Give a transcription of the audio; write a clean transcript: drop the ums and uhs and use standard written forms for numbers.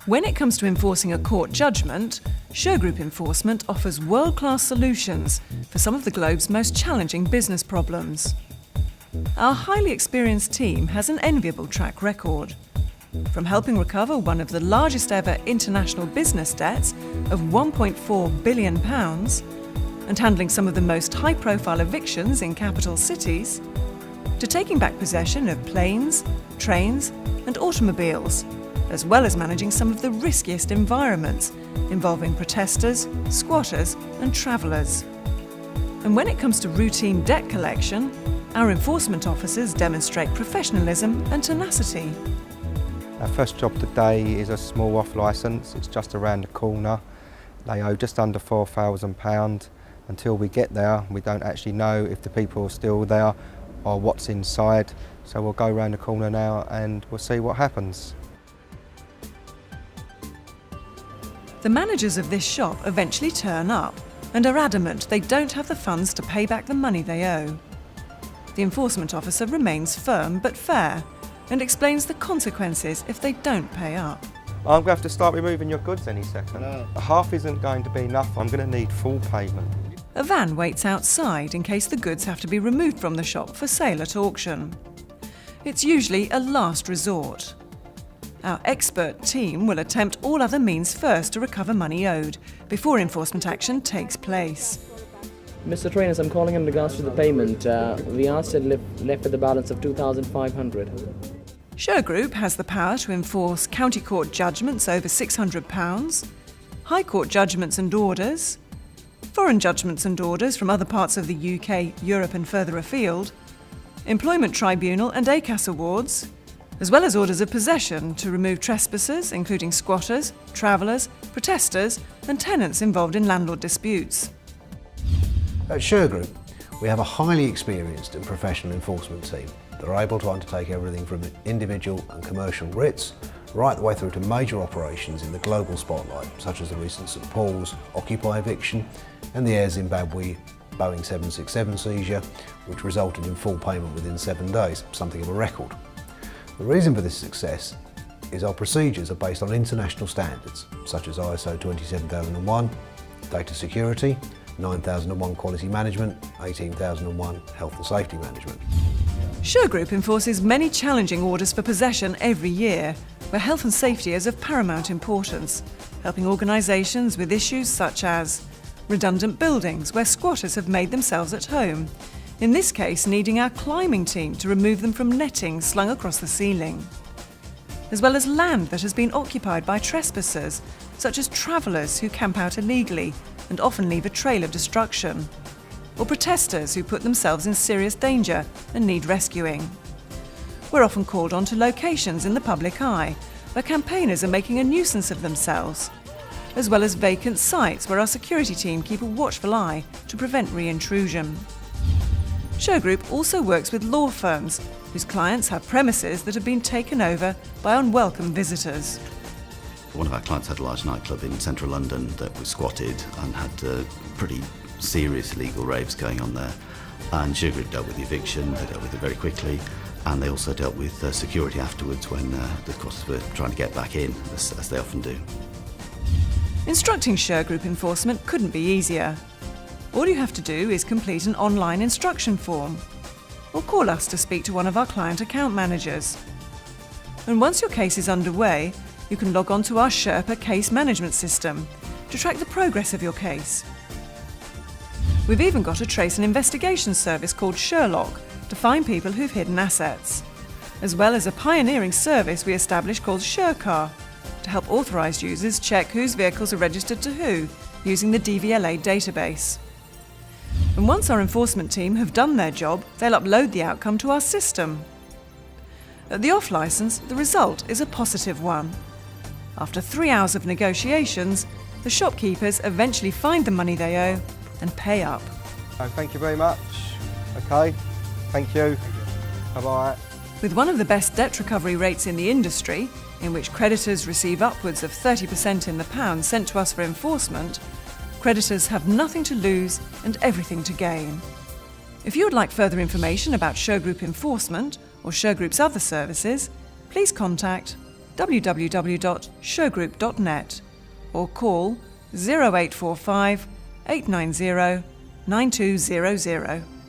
When it comes to enforcing a court judgment, Shergroup Enforcement offers world-class solutions for some of the globe's most challenging business problems. Our highly experienced team has an enviable track record, from helping recover one of the largest ever international business debts of £1.4 billion and handling some of the most high-profile evictions in capital cities, to taking back possession of planes, trains and automobiles, as well as managing some of the riskiest environments involving protesters, squatters and travellers. And when it comes to routine debt collection, our enforcement officers demonstrate professionalism and tenacity. Our first job today is a small off licence. It's just around the corner. They owe just under £4,000. Until we get there, we don't actually know if the people are still there or what's inside. So we'll go around the corner now and we'll see what happens. The managers of this shop eventually turn up and are adamant they don't have the funds to pay back the money they owe. The enforcement officer remains firm but fair and explains the consequences if they don't pay up. I'm going to have to start removing your goods any second. No. Half isn't going to be enough. I'm going to need full payment. A van waits outside in case the goods have to be removed from the shop for sale at auction. It's usually a last resort. Our expert team will attempt all other means first to recover money owed before enforcement action takes place. Mr. Trainers, I'm calling in regards to the payment. We are still left with a balance of £2,500. Shergroup has the power to enforce county court judgments over £600, high court judgments and orders, foreign judgments and orders from other parts of the UK, Europe and further afield, employment tribunal and ACAS awards, as well as orders of possession to remove trespassers, including squatters, travellers, protesters and tenants involved in landlord disputes. At Shergroup, we have a highly experienced and professional enforcement team that are able to undertake everything from individual and commercial writs right the way through to major operations in the global spotlight, such as the recent St Paul's Occupy eviction and the Air Zimbabwe Boeing 767 seizure, which resulted in full payment within 7 days, something of a record. The reason for this success is our procedures are based on international standards, such as ISO 27001, data security, 9001 quality management, 18001 health and safety management. Shergroup enforces many challenging orders for possession every year, where health and safety is of paramount importance, helping organisations with issues such as redundant buildings where squatters have made themselves at home, in this case needing our climbing team to remove them from netting slung across the ceiling, as well as land that has been occupied by trespassers, such as travellers who camp out illegally and often leave a trail of destruction, or protesters who put themselves in serious danger and need rescuing. We're often called on to locations in the public eye where campaigners are making a nuisance of themselves, as well as vacant sites where our security team keep a watchful eye to prevent re-intrusion. Shergroup also works with law firms whose clients have premises that have been taken over by unwelcome visitors. One of our clients had a large nightclub in central London that was squatted and had pretty serious illegal raves going on there. And Shergroup dealt with the eviction, they dealt with it very quickly, and they also dealt with security afterwards when the squatters were trying to get back in, as they often do. Instructing Shergroup enforcement couldn't be easier. All you have to do is complete an online instruction form, or call us to speak to one of our client account managers. And once your case is underway, you can log on to our Sherpa case management system to track the progress of your case. We've even got a trace and investigation service called Sherlock to find people who've hidden assets, as well as a pioneering service we established called Shercar to help authorised users check whose vehicles are registered to who using the DVLA database. And once our enforcement team have done their job, they'll upload the outcome to our system. At the off licence, the result is a positive one. After 3 hours of negotiations, the shopkeepers eventually find the money they owe and pay up. Thank you very much. Okay, thank you. Bye-bye. With one of the best debt recovery rates in the industry, in which creditors receive upwards of 30% in the pound sent to us for enforcement, creditors have nothing to lose and everything to gain. If you would like further information about Shergroup enforcement or Shergroup's other services, please contact www.shergroup.net or call 0845 890 9200.